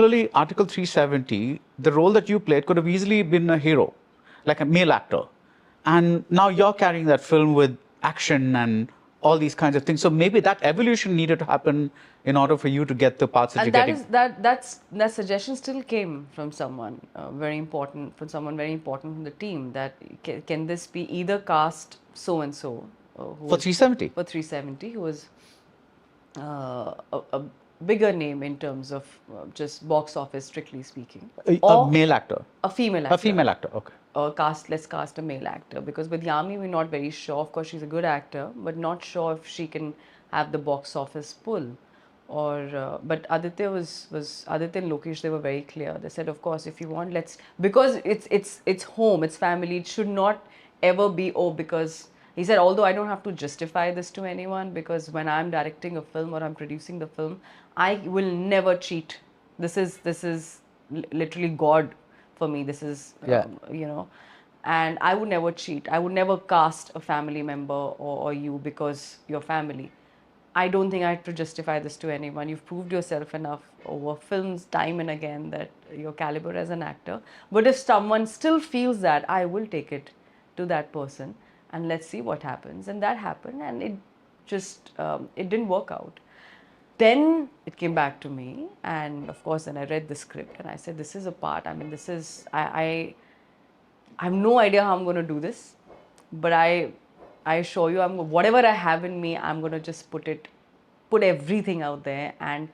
Similarly, Article 370, the role that you played could have easily been a hero, like a male actor. And now you're carrying that film with action and all these kinds of things. So maybe that evolution needed to happen in order for you to get the parts that And you're that getting. is that suggestion still came from someone very important, from someone very important from the team, that can this be either cast so and so, who For was 370. for 370, who was a bigger name in terms of just box office, strictly speaking, A or male actor. a female A actor. female actor, okay. Let's cast a male actor, because with Yami we're not very sure. Of course, she's a good actor, but not sure if she can have the box office pull. Or but Aditya was Aditya and Lokesh, they were very clear. They said, of course, if you want, let's, because it's home, it's family. It should not ever be, oh, because he said, although I don't have to justify this to anyone, because when I'm directing a film or I'm producing the film, I will never cheat. This is literally God for me. This is Yeah. and I would never cheat. I would never cast a family member, or you, because you're family. I don't think I have to justify this to anyone. You've proved yourself enough over films time and again that your caliber as an actor. But if someone still feels that, I will take it to that person and let's see what happens. And that happened, and it just it didn't work out. Then it came back to me, and of course, then I read the script and I said, this is a part. I mean, this is I have no idea how I'm going to do this, but I assure you, whatever I have in me, I'm going to just put everything out there and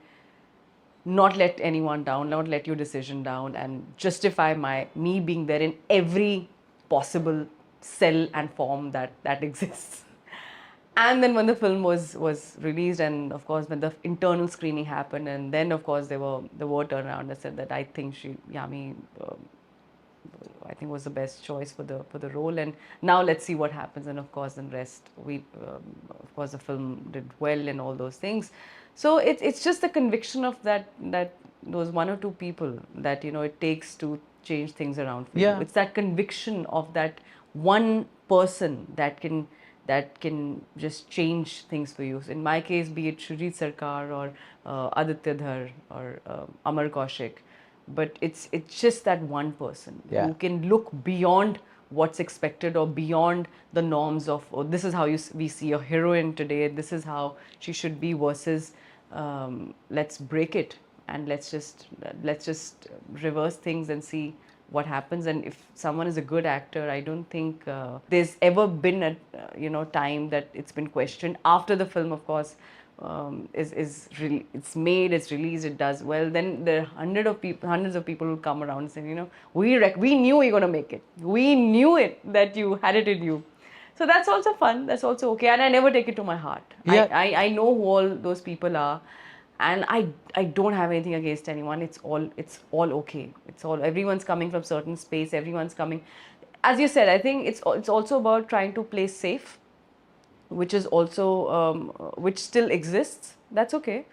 not let anyone down, not let your decision down, and justify me being there in every possible cell and form that exists. And then when the film was released, and of course when the internal screening happened, and then of course the word turned around and said that I think Yami I think was the best choice for the role, and now let's see what happens. And of course, then rest of course the film did well and all those things. So it's just the conviction of that those one or two people that it takes to change things around for you. Yeah. It's that conviction of that one person that can just change things for you. So in my case, be it Shujit Sarkar or Aditya Dhar or Amar Kaushik, but it's just that one person Yeah. who can look beyond what's expected or beyond the norms of, oh, this is how we see a heroine today, this is how she should be, versus let's break it and let's just reverse things and see what happens. And if someone is a good actor, I don't think there's ever been a time that it's been questioned after the film, of course, it's made, it's released, it does well. Then there are hundreds of people who come around and say, we knew you're gonna make it. We knew it, that you had it in you. So that's also fun. That's also okay. And I never take it to my heart. Yeah. I know who all those people are, and I don't have anything against anyone. It's all okay. It's all, everyone's coming from certain space. Everyone's coming, as you said. I think it's also about trying to play safe, which is also which still exists. That's okay,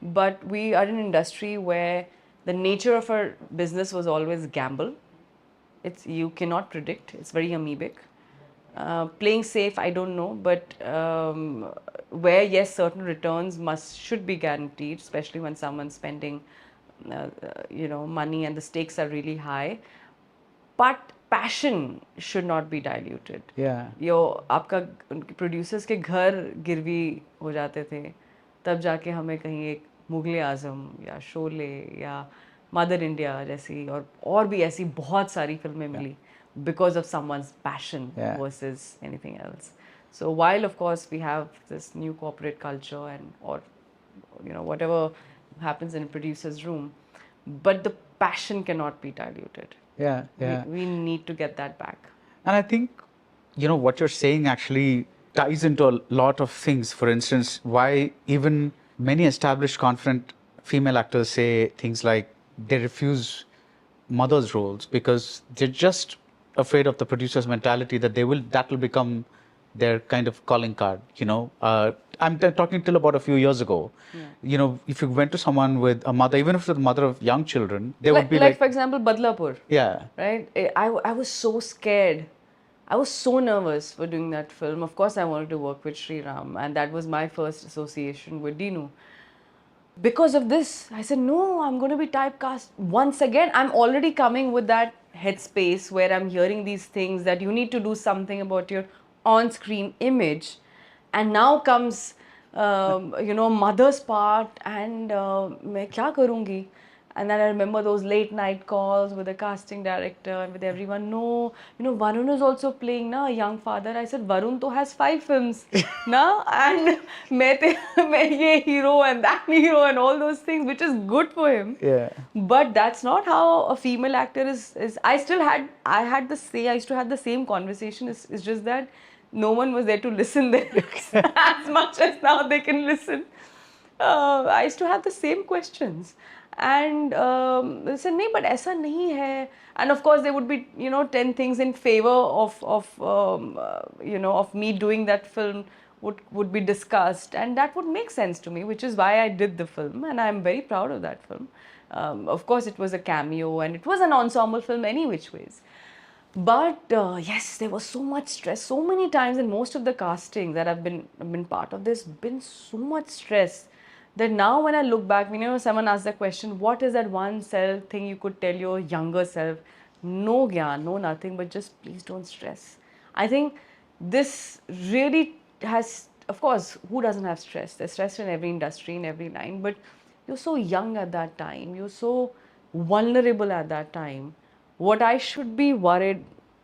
but we are in an industry where the nature of our business was always gamble. You cannot predict. It's very amoebic. Playing safe, I don't know, but where, yes, certain returns should be guaranteed, especially when someone's spending money and the stakes are really high. But passion should not be diluted. Yeah. आपका producers के घर गिरवी हो जाते थे, तब जाके हमें कहीं एक मुगले आजम या शोले या मदर इंडिया जैसी और भी ऐसी बहुत सारी फिल्में मिली, because of someone's passion versus anything else. So while of course we have this new corporate culture and or whatever happens in a producer's room, but the passion cannot be diluted. Yeah. Yeah. We need to get that back. And I think, what you're saying actually ties into a lot of things. For instance, why even many established, confident female actors say things like they refuse mothers' roles because they're just afraid of the producer's mentality that that will become their kind of calling card. I'm talking till about a few years ago. Yeah. If you went to someone with a mother, even if it's the mother of young children, they would be like, for example, Badlapur. Yeah. Right? I was so scared. I was so nervous for doing that film. Of course, I wanted to work with Sri Ram, and that was my first association with Dinu. because of this, I said, no, I'm going to be typecast. Once again, I'm already coming with that headspace where I'm hearing these things that you need to do something about your on screen image. And now comes, mother's part, and मैं क्या करूँगी? And then I remember those late night calls with the casting director and with everyone. No, Varun is also playing na, a young father. I said, Varun to has 5 films, na, and मैं ये hero and that hero and all those things, which is good for him. Yeah. But that's not how a female actor is. I used to have the same conversation. It's just that no one was there to listen there as much as now they can listen. I used to have the same questions, and they said, "नहीं, but ऐसा नहीं है." And of course, there would be 10 things in favor of me doing that film would be discussed, and that would make sense to me, which is why I did the film, and I'm very proud of that film. Of course, it was a cameo, and it was an ensemble film, any which ways. But yes, there was so much stress. So many times in most of the casting that I've been part of, there's been so much stress that now when I look back, someone asked the question, what is that one thing you could tell your younger self? No gyan, no nothing, but just please don't stress. I think this really has, of course, who doesn't have stress? There's stress in every industry, in every line, but you're so young at that time. You're so vulnerable at that time. What I should be worried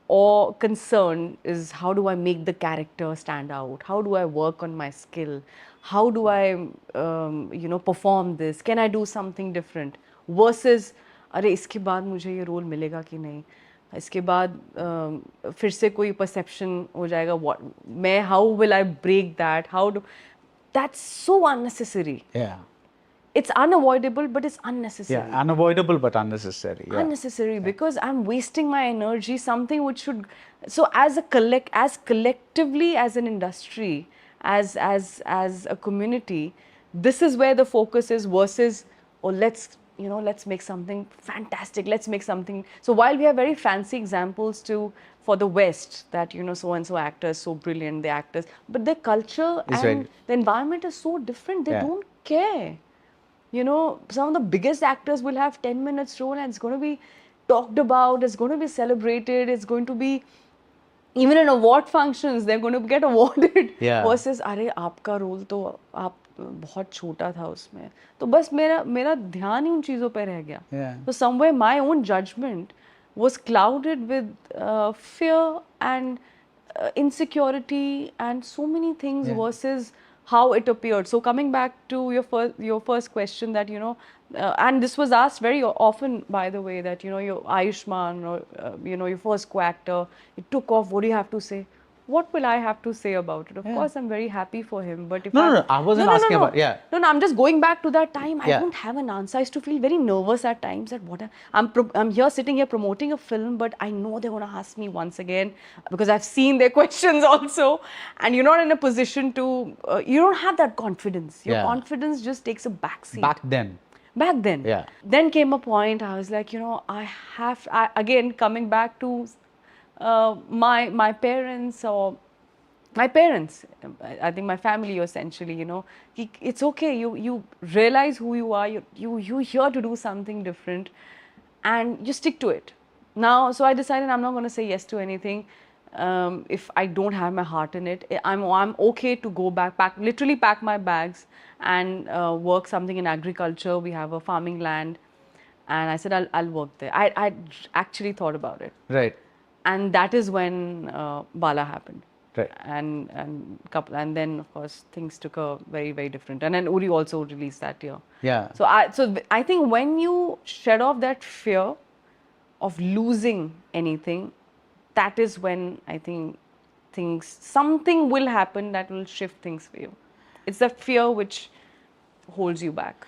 or concerned is, how do I make the character stand out? How do I work on my skill? How do I, perform this? Can I do something different? Versus, अरे इसके बाद मुझे ये role मिलेगा कि नहीं? इसके बाद फिर से कोई perception हो जाएगा. How will I break that? That's so unnecessary. Yeah. It's unavoidable, but it's unnecessary. Yeah, unavoidable but unnecessary. Yeah. Unnecessary, because I'm wasting my energy, something which should. So as collectively as an industry, as a community, this is where the focus is, versus, oh, let's make something fantastic, let's make something. So while we have very fancy examples for the West, that so and so actors so brilliant, the actors, but their culture and the environment is so different. They don't care. Some of the biggest actors will have 10 minutes role, and it's going to be talked about, it's going to be celebrated, it's going to be, even in award functions, they're going to get awarded. Yeah. Versus, अरे आपका role तो आप बहुत छोटा था उसमें, तो बस मेरा ध्यान ही उन चीज़ों पे रह गया. Yeah. So somewhere my own judgment was clouded with fear and insecurity and so many things, versus how it appeared. So coming back to your first question, that and this was asked very often, by the way, that your Ayushmann, or your first co-actor, it took off. What do you have to say? What will I have to say about it? Of course, I'm very happy for him. But if No, I wasn't asking about. Yeah. No, I'm just going back to that time. I don't have an answer. I used to feel very nervous at times that I'm sitting here promoting a film, but I know they're going to ask me once again, because I've seen their questions also, and you're not in a position to. You don't have that confidence. Your confidence just takes a backseat. Back then. Yeah. Then came a point I was like, again coming back to my parents, or my parents, I think my family essentially, it's okay, you realize who you are, you're here to do something different, and you stick to it. Now, so I decided I'm not going to say yes to anything if I don't have my heart in it. I'm okay to go back, literally pack my bags and work something in agriculture. We have a farming land, and I said I'll work there. I actually thought about it. Right. And that is when Bala happened. Right. And then of course things took a very, very different. And then Uri also released that year. Yeah. So I think when you shed off that fear of losing anything, that is when I think something will happen that will shift things for you. It's that fear which holds you back.